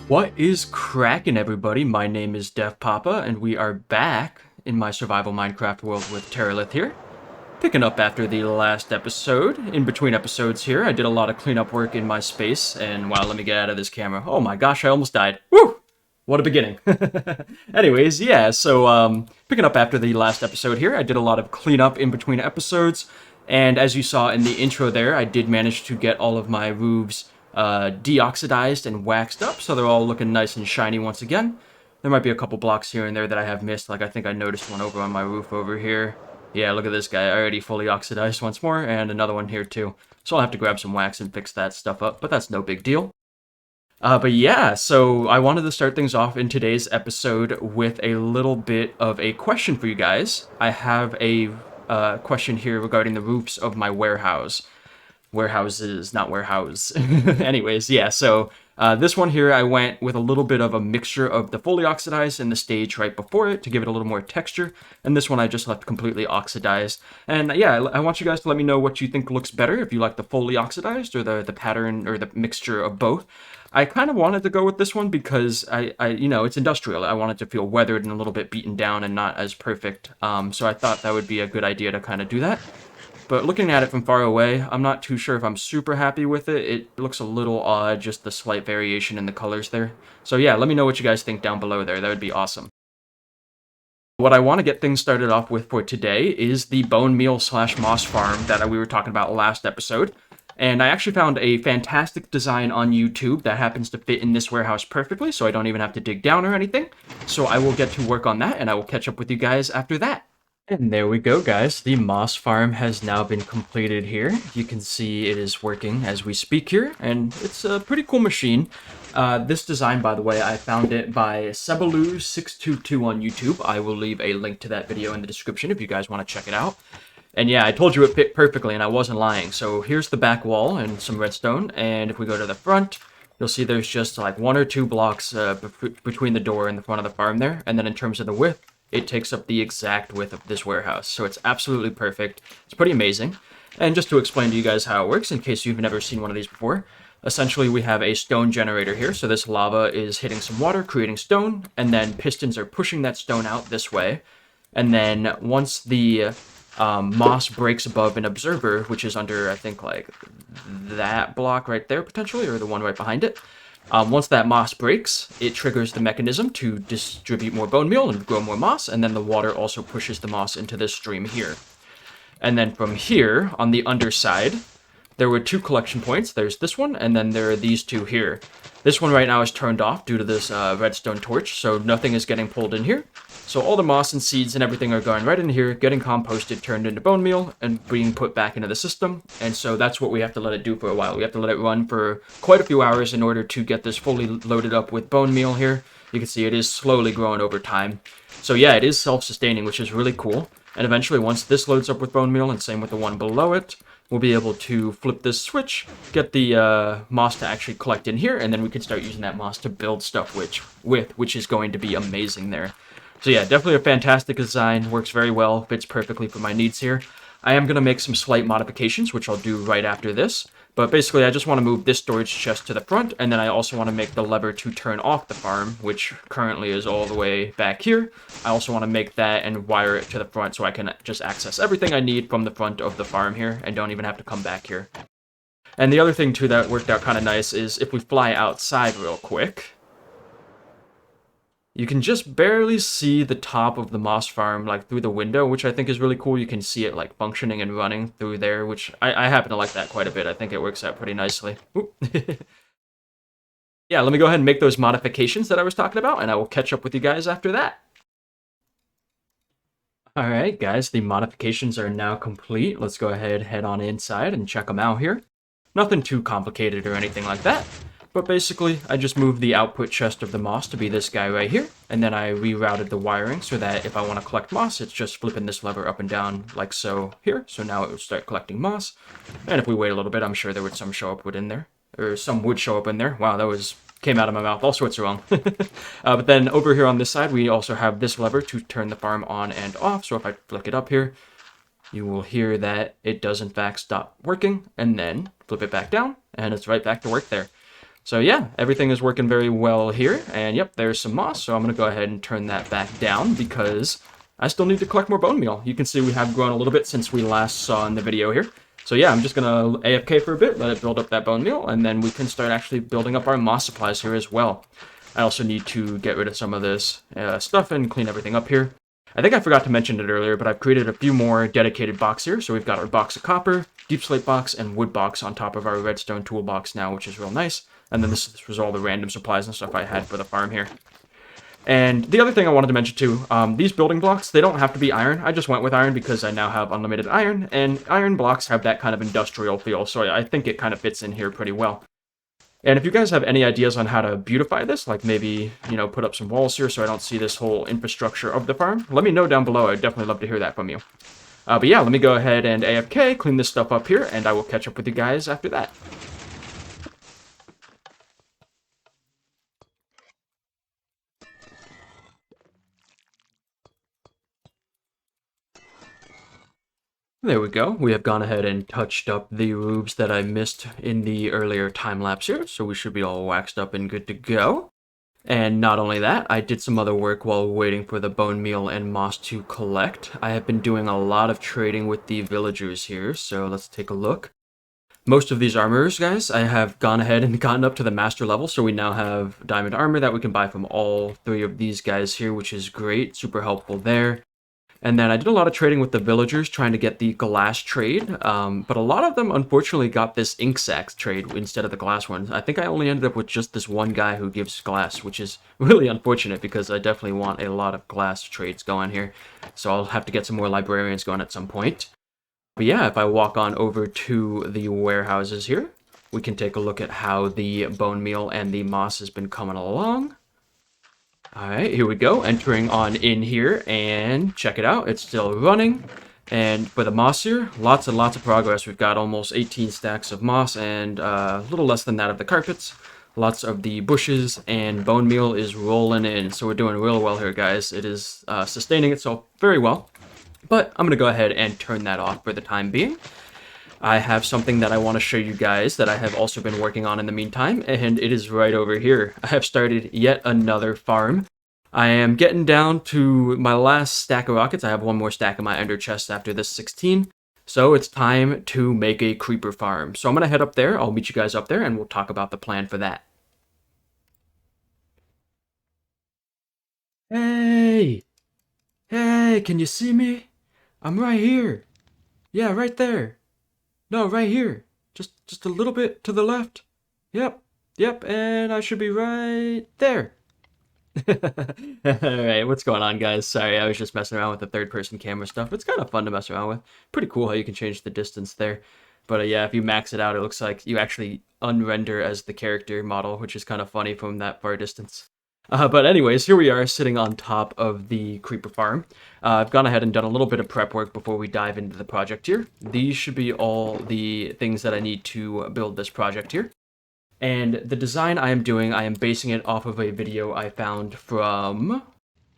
What is cracking, everybody? My name is Def Papa, and we are back in my survival Minecraft world with Terralith here. Picking up after the last episode. In between episodes here, I did a lot of cleanup work in my space, and wow, let me get out of this camera. Oh my gosh, I almost died. Woo! What a beginning. Anyways, yeah, so picking up after the last episode here, I did a lot of cleanup in between episodes, and as you saw in the intro there, I did manage to get all of my roofs deoxidized and waxed up, so they're all looking nice and shiny once again. There might be a couple blocks here and there that I have missed, like I think I noticed one over on my roof over here. Yeah, look at this guy, already fully oxidized once more, and another one here too. So I'll have to grab some wax and fix that stuff up, but that's no big deal. But yeah, so I wanted to start things off in today's episode with a little bit of a question for you guys. I have a question here regarding the roofs of my warehouse. Warehouses, not warehouse. Anyways, yeah, so this one here, I went with a little bit of a mixture of the fully oxidized and the stage right before it to give it a little more texture. And this one I just left completely oxidized. And yeah, I want you guys to let me know what you think looks better, if you like the fully oxidized or the pattern or the mixture of both. I kind of wanted to go with this one because you know, it's industrial. I want it to feel weathered and a little bit beaten down and not as perfect. So I thought that would be a good idea to kind of do that. But looking at it from far away, I'm not too sure if I'm super happy with it. It looks a little odd, just the slight variation in the colors there. So yeah, let me know what you guys think down below there. That would be awesome. What I want to get things started off with for today is the bone meal / moss farm that we were talking about last episode. And I actually found a fantastic design on YouTube that happens to fit in this warehouse perfectly, so I don't even have to dig down or anything. So I will get to work on that, and I will catch up with you guys after that. And there we go, guys. The moss farm has now been completed here. You can see it is working as we speak here, and it's a pretty cool machine. This design, by the way, I found it by Sebaloo622 on YouTube. I will leave a link to that video in the description if you guys want to check it out. And yeah, I told you it fit perfectly, and I wasn't lying. So here's the back wall and some redstone, and if we go to the front, you'll see there's just like 1 or 2 blocks between the door and the front of the farm there, and then in terms of the width, it takes up the exact width of this warehouse, so it's absolutely perfect. It's pretty amazing. And just to explain to you guys how it works, in case you've never seen one of these before, essentially we have a stone generator here, so this lava is hitting some water, creating stone, and then pistons are pushing that stone out this way. And then once the moss breaks above an observer, which is under, I think, like that block right there, potentially, or the one right behind it, once that moss breaks, it triggers the mechanism to distribute more bone meal and grow more moss, and then the water also pushes the moss into this stream here. And then from here, on the underside, there were 2 collection points. There's this one, and then there are these 2 here. This one right now is turned off due to this redstone torch, so nothing is getting pulled in here. So all the moss and seeds and everything are going right in here, getting composted, turned into bone meal, and being put back into the system. And so that's what we have to let it do for a while. We have to let it run for quite a few hours in order to get this fully loaded up with bone meal here. You can see it is slowly growing over time. So yeah, it is self-sustaining, which is really cool. And eventually, once this loads up with bone meal, and same with the one below it, we'll be able to flip this switch, get the moss to actually collect in here, and then we can start using that moss to build stuff which is going to be amazing there. So yeah, definitely a fantastic design, works very well, fits perfectly for my needs here. I am going to make some slight modifications, which I'll do right after this. But basically, I just want to move this storage chest to the front, and then I also want to make the lever to turn off the farm, which currently is all the way back here. I also want to make that and wire it to the front so I can just access everything I need from the front of the farm here and don't even have to come back here. And the other thing, too, that worked out kind of nice is if we fly outside real quick, you can just barely see the top of the moss farm, like, through the window, which I think is really cool. You can see it, like, functioning and running through there, which I happen to like that quite a bit. I think it works out pretty nicely. Yeah, let me go ahead and make those modifications that I was talking about, and I will catch up with you guys after that. Alright, guys, the modifications are now complete. Let's go ahead, head on inside, and check them out here. Nothing too complicated or anything like that. But basically, I just moved the output chest of the moss to be this guy right here, and then I rerouted the wiring so that if I want to collect moss, it's just flipping this lever up and down like so here. So now it will start collecting moss. And if we wait a little bit, I'm sure there would some show up in there. Or some would show up in there. Wow, that came out of my mouth all sorts of wrong. But then over here on this side, we also have this lever to turn the farm on and off. So if I flick it up here, you will hear that it does in fact stop working, and then flip it back down, and it's right back to work there. So yeah, everything is working very well here, and yep, there's some moss, so I'm going to go ahead and turn that back down because I still need to collect more bone meal. You can see we have grown a little bit since we last saw in the video here. So yeah, I'm just going to AFK for a bit, let it build up that bone meal, and then we can start actually building up our moss supplies here as well. I also need to get rid of some of this stuff and clean everything up here. I think I forgot to mention it earlier, but I've created a few more dedicated boxes here. So we've got our box of copper, deep slate box, and wood box on top of our redstone toolbox now, which is real nice. And then this was all the random supplies and stuff I had for the farm here. And the other thing I wanted to mention too, these building blocks, they don't have to be iron. I just went with iron because I now have unlimited iron, and iron blocks have that kind of industrial feel, so I think it kind of fits in here pretty well. And if you guys have any ideas on how to beautify this, like maybe, put up some walls here so I don't see this whole infrastructure of the farm, let me know down below. I'd definitely love to hear that from you. But yeah, let me go ahead and AFK, clean this stuff up here, and I will catch up with you guys after that. There we go. We have gone ahead and touched up the roofs that I missed in the earlier time lapse here, so we should be all waxed up and good to go. And not only that, I did some other work while waiting for the bone meal and moss to collect. I have been doing a lot of trading with the villagers here, so let's take a look. Most of these armors, guys, I have gone ahead and gotten up to the master level, so we now have diamond armor that we can buy from all three of these guys here, which is great, super helpful there. And then I did a lot of trading with the villagers, trying to get the glass trade, but a lot of them unfortunately got this ink sac trade instead of the glass one. I think I only ended up with just this one guy who gives glass, which is really unfortunate because I definitely want a lot of glass trades going here. So I'll have to get some more librarians going at some point. But yeah, if I walk on over to the warehouses here, we can take a look at how the bone meal and the moss has been coming along. Alright, here we go, entering on in here, and check it out, it's still running. And for the moss here, lots and lots of progress. We've got almost 18 stacks of moss and a little less than that of the carpets. Lots of the bushes, and bone meal is rolling in. So we're doing real well here, guys. It is sustaining itself very well. But I'm going to go ahead and turn that off for the time being. I have something that I want to show you guys that I have also been working on in the meantime, and it is right over here. I have started yet another farm. I am getting down to my last stack of rockets. I have one more stack in my ender chest after this 16. So it's time to make a creeper farm. So I'm going to head up there. I'll meet you guys up there, and we'll talk about the plan for that. Hey! Hey, can you see me? I'm right here. Yeah, right there. No, right here. Just a little bit to the left. Yep, and I should be right there. Alright, what's going on, guys? Sorry, I was just messing around with the third-person camera stuff. It's kind of fun to mess around with. Pretty cool how you can change the distance there. But yeah, if you max it out, it looks like you actually unrender as the character model, which is kind of funny from that far distance. But anyways, here we are sitting on top of the creeper farm. I've gone ahead and done a little bit of prep work before we dive into the project here. These should be all the things that I need to build this project here. And the design I am basing it off of a video I found from...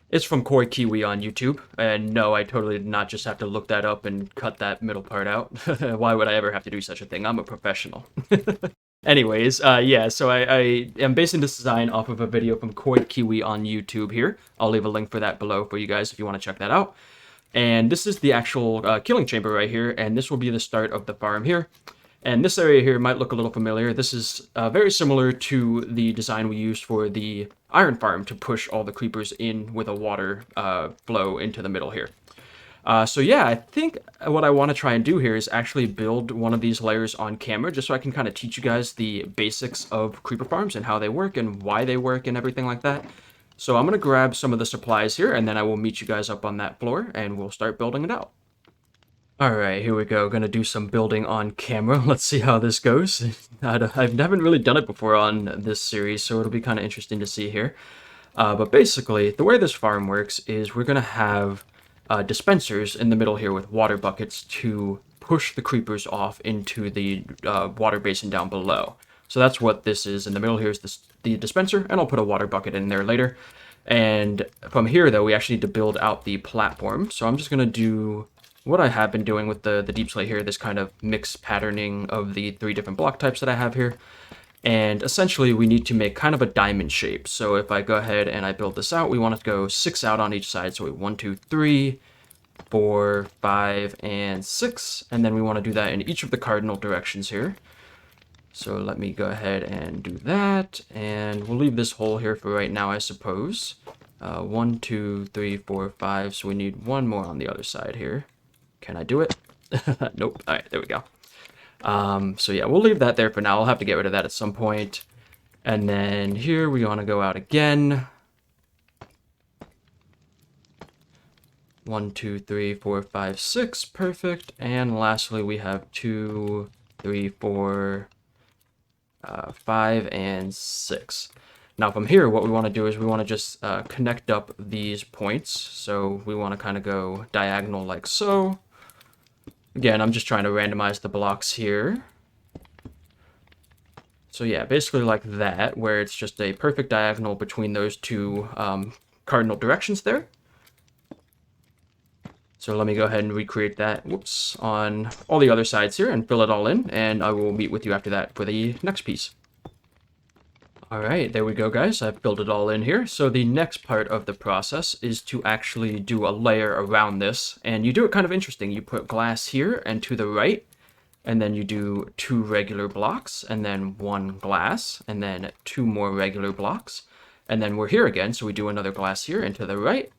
It's from Corey Kiwi on YouTube. And no, I totally did not just have to look that up and cut that middle part out. Why would I ever have to do such a thing? I'm a professional. Anyways, yeah, so I am basing this design off of a video from Corey Kiwi on YouTube here. I'll leave a link for that below for you guys if you want to check that out. And this is the actual killing chamber right here, and this will be the start of the farm here. And this area here might look a little familiar. This is very similar to the design we used for the iron farm to push all the creepers in with a water flow into the middle here. So yeah, I think what I want to try and do here is actually build one of these layers on camera, just so I can kind of teach you guys the basics of creeper farms and how they work and why they work and everything like that. So I'm going to grab some of the supplies here, and then I will meet you guys up on that floor, and we'll start building it out. Alright, here we go. Gonna do some building on camera. Let's see how this goes. I haven't really done it before on this series, so it'll be kind of interesting to see here. But basically, the way this farm works is we're gonna have dispensers in the middle here with water buckets to push the creepers off into the water basin down below. So that's what this is. In the middle here is the dispenser, and I'll put a water bucket in there later. And from here, though, we actually need to build out the platform. So I'm just gonna do what I have been doing with the deep slate here, this kind of mixed patterning of the 3 different block types that I have here. And essentially we need to make kind of a diamond shape. So if I go ahead and I build this out, we want to go 6 out on each side. So we 1, 2, 3, 4, 5, and 6. And then we want to do that in each of the cardinal directions here. So let me go ahead and do that. And we'll leave this hole here for right now, I suppose. 1, 2, 3, 4, 5. So we need one more on the other side here. Can I do it? Nope. All right, there we go. So yeah, we'll leave that there for now. I'll have to get rid of that at some point. And then here we want to go out again. 1, 2, 3, 4, 5, 6. Perfect. And lastly, we have 2, 3, 4, 5, and 6. Now from here, what we want to do is we want to just connect up these points. So we want to kind of go diagonal like so. Again, I'm just trying to randomize the blocks here. So yeah, basically like that, where it's just a perfect diagonal between those 2 cardinal directions there. So let me go ahead and recreate that, whoops, on all the other sides here and fill it all in, and I will meet with you after that for the next piece. Alright, there we go, guys. I've filled it all in here. So the next part of the process is to actually do a layer around this. And you do it kind of interesting. You put glass here and to the right, and then you do 2 regular blocks, and then 1 glass, and then 2 more regular blocks. And then we're here again, so we do another glass here and to the right,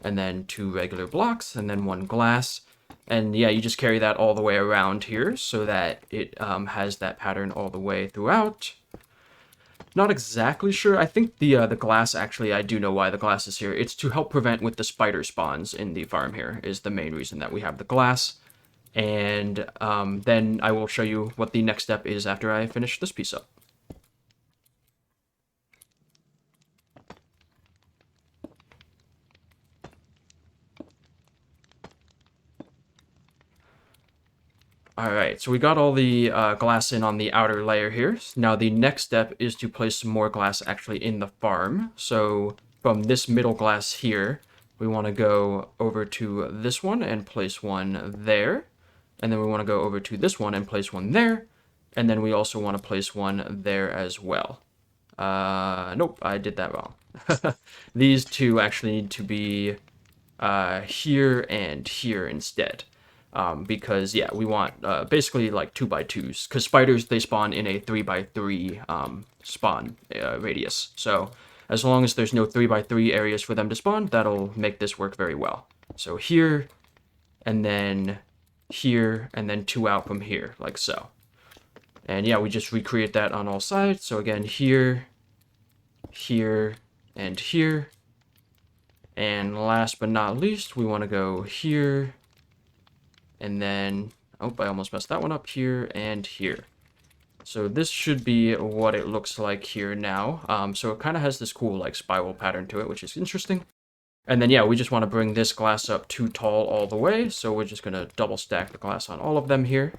and then 2 regular blocks, and then 1 glass. And yeah, you just carry that all the way around here so that it has that pattern all the way throughout. Not exactly sure. I think the glass, actually, I do know why the glass is here. It's to help prevent with the spider spawns in the farm here is the main reason that we have the glass. And then I will show you what the next step is after I finish this piece up. Alright, so we got all the glass in on the outer layer here. Now the next step is to place some more glass actually in the farm. So from this middle glass here, we want to go over to this one and place one there. And then we want to go over to this one and place one there. And then we also want to place one there as well. Nope, I did that wrong. These 2 actually need to be here and here instead. Because yeah, we want basically like 2x2s, because spiders, they spawn in a 3x3 spawn radius. So as long as there's no 3x3 areas for them to spawn, that'll make this work very well. So here, and then here, and then 2 out from here, like so. And yeah, we just recreate that on all sides. So again, here, here, and here. And last but not least, we want to go here. And then, oh, I almost messed that one up, here and here. So this should be what it looks like here now. So it kind of has this cool like spiral pattern to it, which is interesting. And then, yeah, we just want to bring this glass up too tall all the way. So we're just going to double stack the glass on all of them here.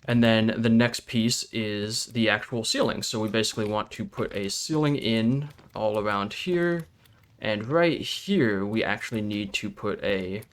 And then the next piece is the actual ceiling. So we basically want to put a ceiling in all around here. And right here, we actually need to put a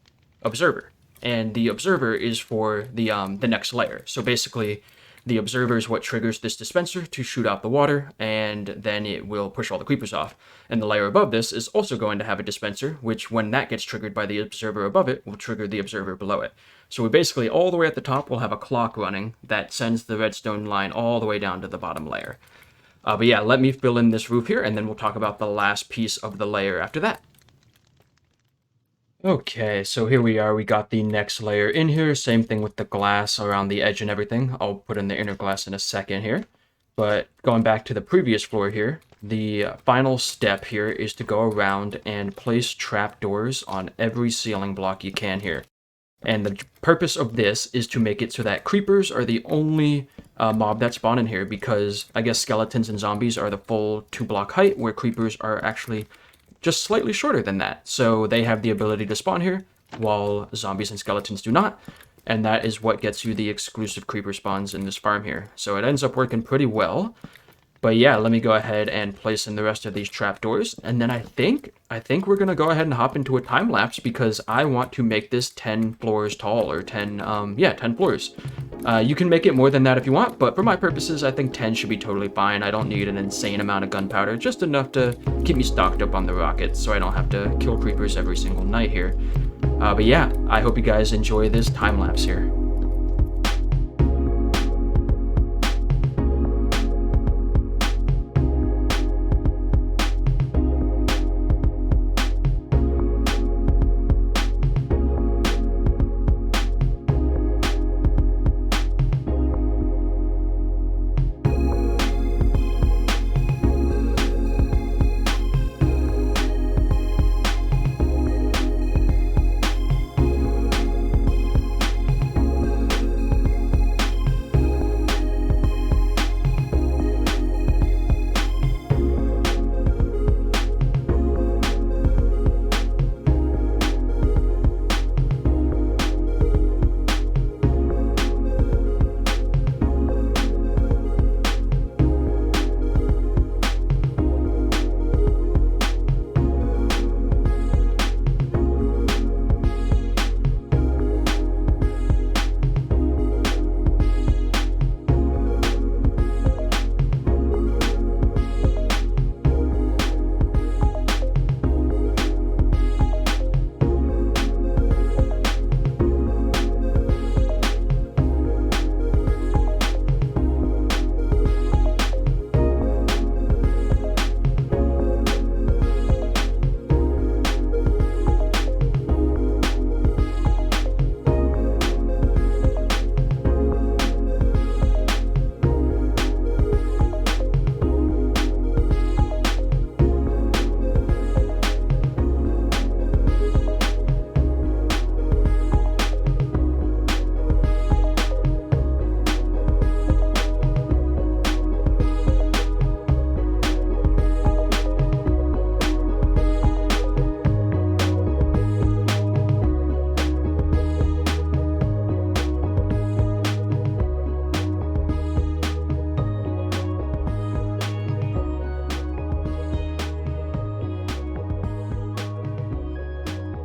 observer. And the observer is for the next layer. So basically, the observer is what triggers this dispenser to shoot out the water, and then it will push all the creepers off. And the layer above this is also going to have a dispenser, which when that gets triggered by the observer above it, will trigger the observer below it. So we basically, all the way at the top, will have a clock running that sends the redstone line all the way down to the bottom layer. But yeah, let me fill in this roof here, and then we'll talk about the last piece of the layer after that. Okay, so here we are. We got the next layer in here. Same thing with the glass around the edge and everything. I'll put in the inner glass in a second here. But going back to the previous floor here, the final step here is to go around and place trapdoors on every ceiling block you can here. And the purpose of this is to make it so that creepers are the only mob that spawn in here, because I guess skeletons and zombies are the full 2-block height, where creepers are actually just slightly shorter than that. So they have the ability to spawn here, while zombies and skeletons do not. And that is what gets you the exclusive creeper spawns in this farm here. So it ends up working pretty well. But yeah, let me go ahead and place in the rest of these trapdoors. And then I think we're going to go ahead and hop into a time lapse, because I want to make this 10 floors tall, or 10 floors. You can make it more than that if you want, but for my purposes, I think 10 should be totally fine. I don't need an insane amount of gunpowder, just enough to keep me stocked up on the rockets so I don't have to kill creepers every single night here. But yeah, I hope you guys enjoy this time lapse here.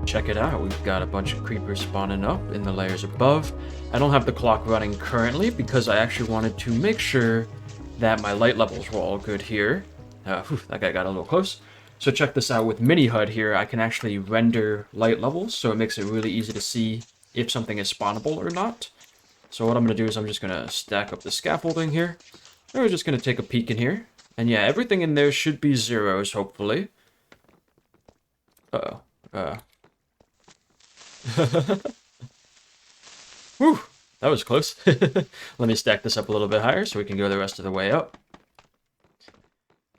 Check it out, we've got a bunch of creepers spawning up in the layers above. I don't have the clock running currently because I actually wanted to make sure that my light levels were all good here. That guy got a little close. So check this out, with Mini HUD here, I can actually render light levels, so it makes it really easy to see if something is spawnable or not. So what I'm going to do is I'm just going to stack up the scaffolding here. And we're just going to take a peek in here. And yeah, everything in there should be zeros, hopefully. Whew, that was close. Let me stack this up a little bit higher so we can go the rest of the way up.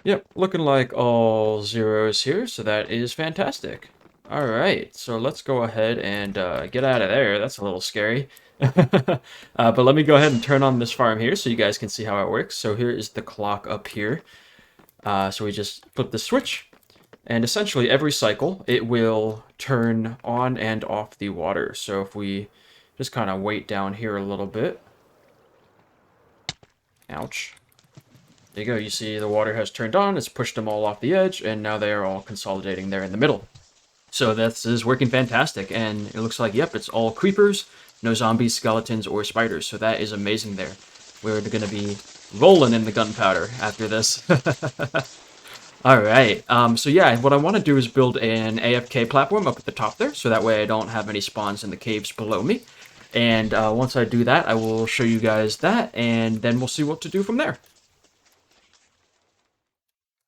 Yep, looking like all zeros here, so that is fantastic. All right, so let's go ahead and get out of there. That's a little scary. But let me go ahead and turn on this farm here so you guys can see how it works. So here is the clock up here. So we just flip the switch, and essentially every cycle it will turn on and off the water. So if we just kind of wait down here a little bit. Ouch. There you go, you see the water has turned on, it's pushed them all off the edge, and now they are all consolidating there in the middle. So this is working fantastic, and it looks like, yep, it's all creepers, no zombies, skeletons, or spiders, so that is amazing there. We're going to be rolling in the gunpowder after this. Alright, so yeah, what I want to do is build an AFK platform up at the top there, so that way I don't have any spawns in the caves below me. And once I do that, I will show you guys that, and then we'll see what to do from there.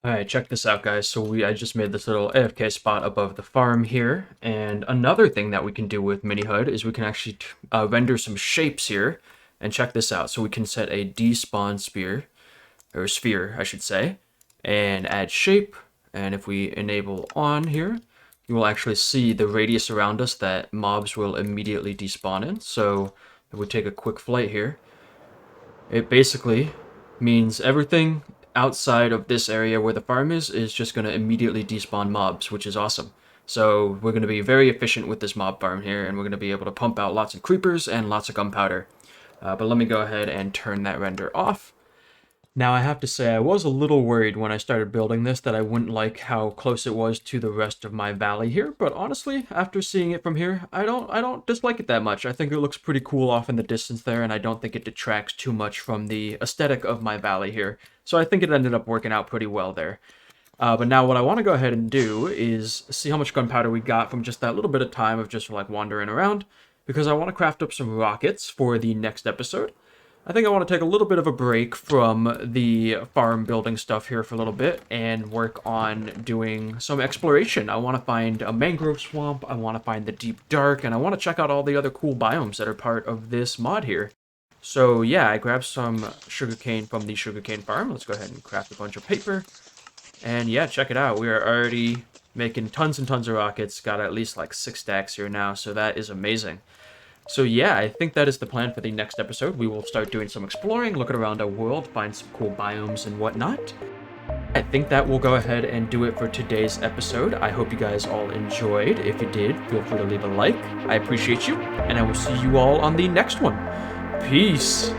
Alright, check this out, guys. So I just made this little AFK spot above the farm here, and another thing that we can do with MiniHUD is we can actually render some shapes here, and check this out. So we can set a despawn sphere, or sphere, I should say, and add shape, and if we enable on here, you will actually see the radius around us that mobs will immediately despawn in. So if we take a quick flight here, it basically means everything outside of this area where the farm is just going to immediately despawn mobs, which is awesome. So we're going to be very efficient with this mob farm here, and we're going to be able to pump out lots of creepers and lots of gunpowder. But let me go ahead and turn that render off. Now I have to say I was a little worried when I started building this that I wouldn't like how close it was to the rest of my valley here, but honestly, after seeing it from here, I don't dislike it that much. I think it looks pretty cool off in the distance there, and I don't think it detracts too much from the aesthetic of my valley here. So I think it ended up working out pretty well there. But now what I want to go ahead and do is see how much gunpowder we got from just that little bit of time of just like wandering around, because I want to craft up some rockets for the next episode. I think I want to take a little bit of a break from the farm building stuff here for a little bit and work on doing some exploration. I want to find a mangrove swamp, I want to find the deep dark, and I want to check out all the other cool biomes that are part of this mod here. So yeah, I grabbed some sugarcane from the sugarcane farm. Let's go ahead and craft a bunch of paper. And yeah, check it out. We are already making tons and tons of rockets. Got at least like 6 stacks here now, so that is amazing. So yeah, I think that is the plan for the next episode. We will start doing some exploring, looking around our world, find some cool biomes and whatnot. I think that will go ahead and do it for today's episode. I hope you guys all enjoyed. If you did, feel free to leave a like. I appreciate you, and I will see you all on the next one. Peace!